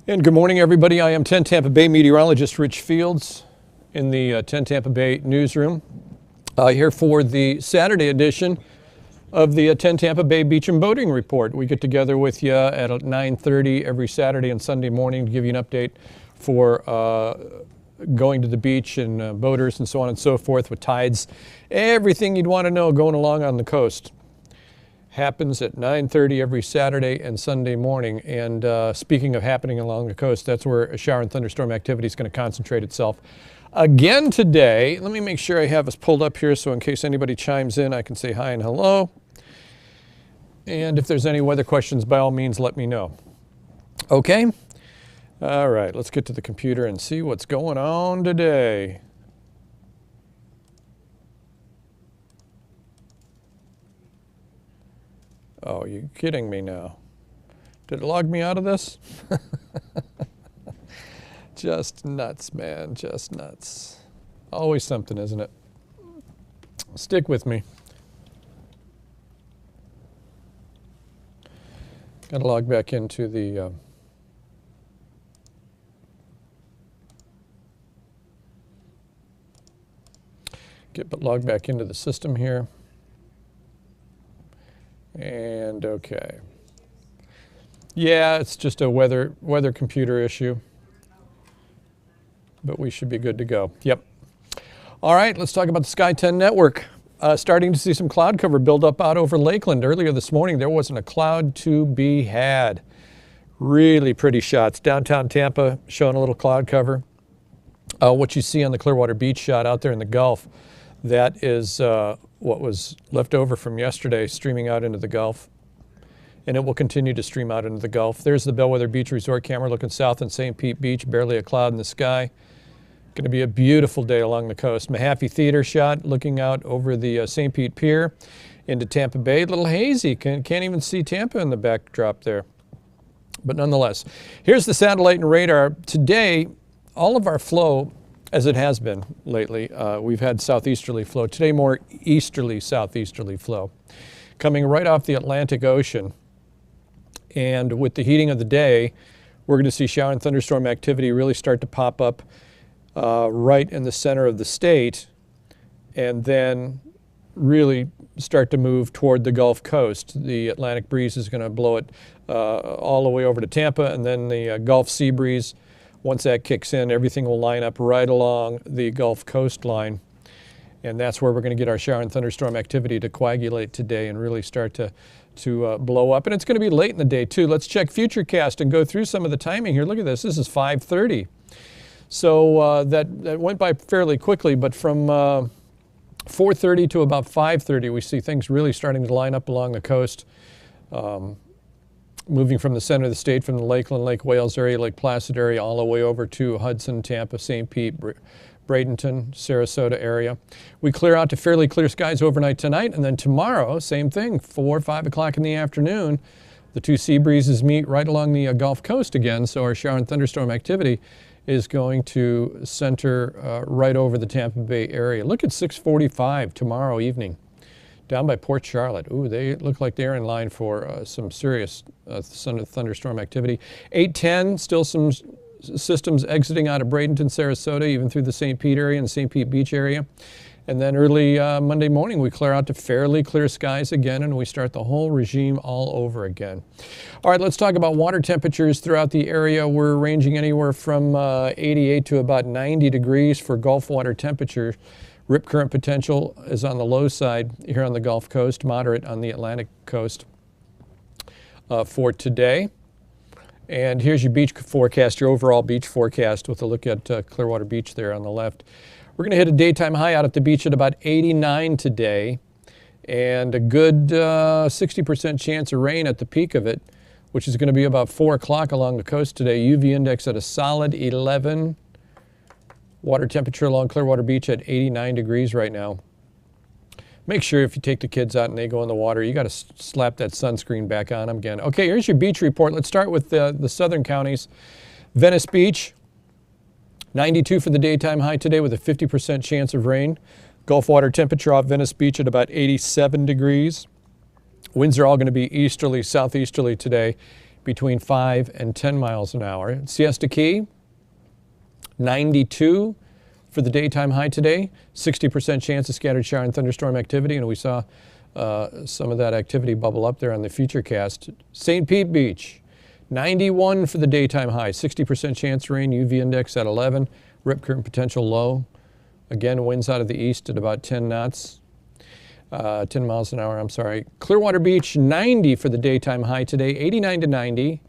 And good morning, everybody. I am 10 Tampa Bay meteorologist Rich Fields in the 10 Tampa Bay newsroom here for the Saturday edition of the 10 Tampa Bay Beach and Boating Report. We get together with you at 9:30 every Saturday and Sunday morning to give you an update for going to the beach and boaters and so on and so forth with tides. Everything you'd want to know going along on the coast happens at 9:30 every Saturday and Sunday morning. And speaking of happening along the coast, that's where a shower and thunderstorm activity is going to concentrate itself again today. Let me make sure I have us pulled up here so in case anybody chimes in, I can say hi and hello. And if there's any weather questions, by all means, let me know. Okay? All right, let's get to the computer and see what's going on today. Oh, you're kidding me now. Did it log me out of this? Just nuts, man, just nuts. Always something, isn't it? Stick with me. Got to log back into the log back into the system here. And okay. Yeah, it's just a weather computer issue. But we should be good to go. Yep. All right, let's talk about the Sky 10 network. Starting to see some cloud cover build up out over Lakeland. Earlier this morning, there wasn't a cloud to be had. Really pretty shots. Downtown Tampa showing a little cloud cover. What you see on the Clearwater Beach shot out there in the Gulf, that is what was left over from yesterday streaming out into the Gulf. And it will continue to stream out into the Gulf. There's the Bellwether Beach Resort camera looking south on St. Pete Beach, barely a cloud in the sky. Going to be a beautiful day along the coast. Mahaffey Theater shot looking out over the St. Pete Pier into Tampa Bay. A little hazy, can't even see Tampa in the backdrop there. But nonetheless, here's the satellite and radar. Today, all of our flow, as it has been lately, we've had southeasterly flow. Today, more easterly, southeasterly flow coming right off the Atlantic Ocean. And with the heating of the day, we're going to see shower and thunderstorm activity really start to pop up right in the center of the state, and then really start to move toward the Gulf Coast. The Atlantic breeze is going to blow it all the way over to Tampa, and then the Gulf sea breeze. Once that kicks in, everything will line up right along the Gulf coastline. And that's where we're going to get our shower and thunderstorm activity to coagulate today and really start to blow up. And it's going to be late in the day, too. Let's check Futurecast and go through some of the timing here. Look at this. This is 5:30. So that went by fairly quickly. But from 4:30 to about 5:30, we see things really starting to line up along the coast. Moving from the center of the state, from the Lakeland, Lake Wales area, Lake Placid area, all the way over to Hudson, Tampa, St. Pete, Bradenton, Sarasota area. We clear out to fairly clear skies overnight tonight, and then tomorrow, same thing, 4 or 5 o'clock in the afternoon, the two sea breezes meet right along the Gulf Coast again, so our shower and thunderstorm activity is going to center right over the Tampa Bay area. Look at 6:45 tomorrow evening. Down by Port Charlotte. Ooh, they look like they're in line for some serious thunderstorm activity. 8:10, still some systems exiting out of Bradenton, Sarasota, even through the St. Pete area and St. Pete Beach area. And then early Monday morning, we clear out to fairly clear skies again, and we start the whole regime all over again. All right, let's talk about water temperatures throughout the area. We're ranging anywhere from 88 to about 90 degrees for Gulf water temperature. Rip current potential is on the low side here on the Gulf Coast, moderate on the Atlantic coast for today. And here's your beach forecast, your overall beach forecast with a look at Clearwater Beach there on the left. We're going to hit a daytime high out at the beach at about 89 today, and a good 60% chance of rain at the peak of it, which is going to be about 4 o'clock along the coast today. UV index at a solid 11. Water temperature along Clearwater Beach at 89 degrees right now. Make sure if you take the kids out and they go in the water, you got to slap that sunscreen back on them again. Okay, here's your beach report. Let's start with the southern counties. Venice Beach, 92 for the daytime high today with a 50% chance of rain. Gulf water temperature off Venice Beach at about 87 degrees. Winds are all going to be easterly, southeasterly today. between 5 and 10 miles an hour. Siesta Key, 92 for the daytime high today. 60% chance of scattered shower and thunderstorm activity, and we saw some of that activity bubble up there on the Futurecast. St. Pete Beach, 91 for the daytime high. 60% chance of rain, UV index at 11. Rip current potential low. Again, winds out of the east at about 10 knots. 10 miles an hour, I'm sorry. Clearwater Beach, 90 for the daytime high today, 89 to 90.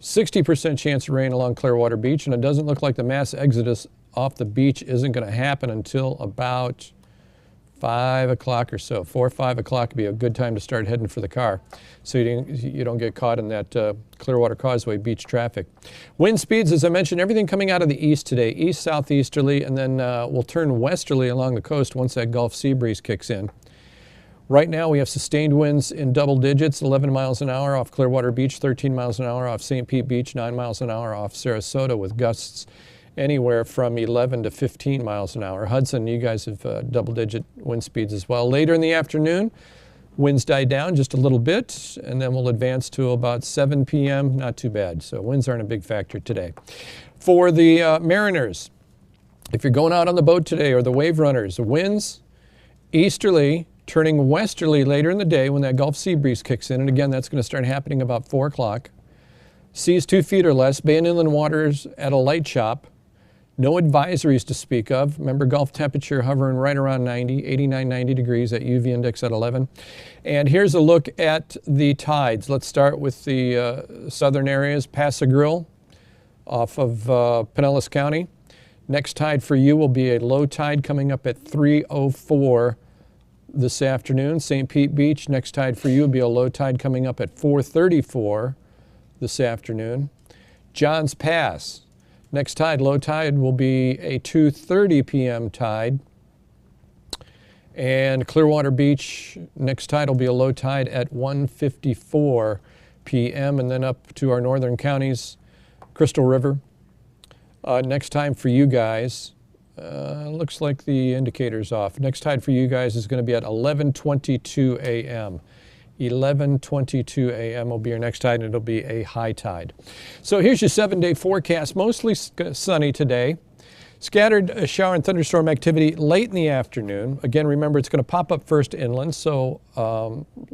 60% chance of rain along Clearwater Beach, and it doesn't look like the mass exodus off the beach isn't going to happen until about 5 o'clock or so. 4 or 5 o'clock would be a good time to start heading for the car so you don't get caught in that Clearwater Causeway beach traffic. Wind speeds, as I mentioned, everything coming out of the east today, east-southeasterly, and then we'll turn westerly along the coast once that Gulf sea breeze kicks in. Right now we have sustained winds in double digits, 11 miles an hour off Clearwater Beach, 13 miles an hour off St. Pete Beach, 9 miles an hour off Sarasota, with gusts anywhere from 11 to 15 miles an hour. Hudson, you guys have double-digit wind speeds as well. Later in the afternoon, winds die down just a little bit, and then we'll advance to about 7 p.m. Not too bad. So winds aren't a big factor today. For the mariners, if you're going out on the boat today, or the wave runners, the winds easterly, turning westerly later in the day when that Gulf sea breeze kicks in. And again, that's going to start happening about 4 o'clock. Seas 2 feet or less. Bay and inland waters at a light chop. No advisories to speak of. Remember, Gulf temperature hovering right around 90, 89, 90 degrees, at UV index at 11. And here's a look at the tides. Let's start with the southern areas. PASS-A-GRILLE off of Pinellas County. Next tide for you will be a low tide coming up at 3:04 this afternoon. St. Pete Beach, next tide for you will be a low tide coming up at 4:34 this afternoon. Johns Pass, next tide, low tide will be a 2:30 p.m. tide. And Clearwater Beach, next tide will be a low tide at 1:54 p.m. And then up to our northern counties, Crystal River. Next time for you guys, looks like the indicator's off. Next tide for you guys is going to be at 11:22 a.m. 11:22 a.m. will be your next tide, and it'll be a high tide. So here's your 7-day forecast. Mostly sunny today. Scattered shower and thunderstorm activity late in the afternoon. Again, remember, it's going to pop up first inland. So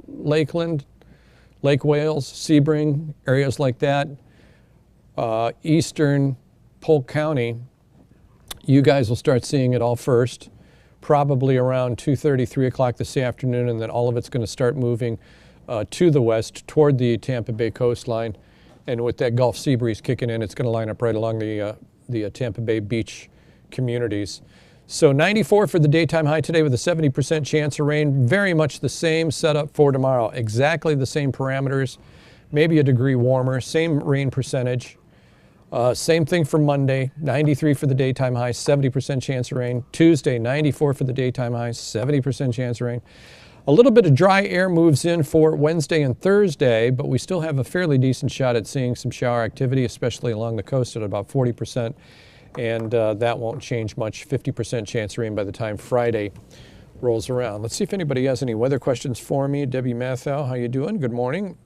Lakeland, Lake Wales, Sebring, areas like that. Eastern Polk County, you guys will start seeing it all first, probably around 2:30, 3 o'clock this afternoon, and then all of it's going to start moving to the west toward the Tampa Bay coastline. And with that Gulf sea breeze kicking in, it's going to line up right along the Tampa Bay beach communities. So 94 for the daytime high today with a 70% chance of rain. Very much the same setup for tomorrow. Exactly the same parameters, maybe a degree warmer, same rain percentage. Same thing for Monday, 93 for the daytime high, 70% chance of rain. Tuesday, 94 for the daytime high, 70% chance of rain. A little bit of dry air moves in for Wednesday and Thursday, but we still have a fairly decent shot at seeing some shower activity, especially along the coast at about 40%. And that won't change much, 50% chance of rain by the time Friday rolls around. Let's see if anybody has any weather questions for me. Debbie Mathau, how you doing? Good morning.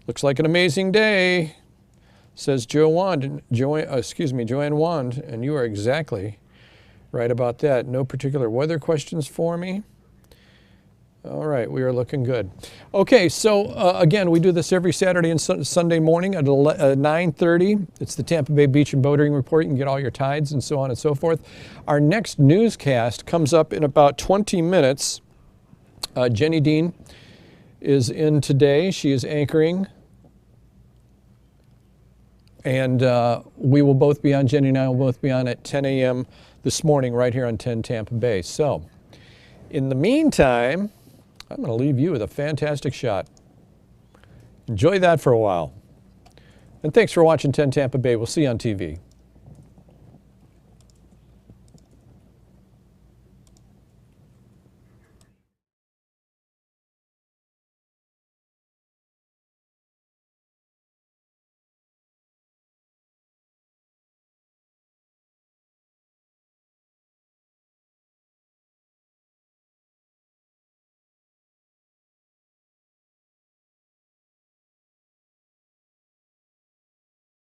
Looks like an amazing day, says Joanne Wand, and you are exactly right about that. No particular weather questions for me. All right, we are looking good. Okay, so again, we do this every Saturday and Sunday morning at 9:30. It's the Tampa Bay Beach and Boating Report. You can get all your tides and so on and so forth. Our next newscast comes up in about 20 minutes. Jenny Dean is in today. She is anchoring. And we will both be on, Jenny and I will both be on at 10 a.m. this morning right here on 10 Tampa Bay. So in the meantime, I'm going to leave you with a fantastic shot. Enjoy that for a while. And thanks for watching 10 Tampa Bay. We'll see you on TV.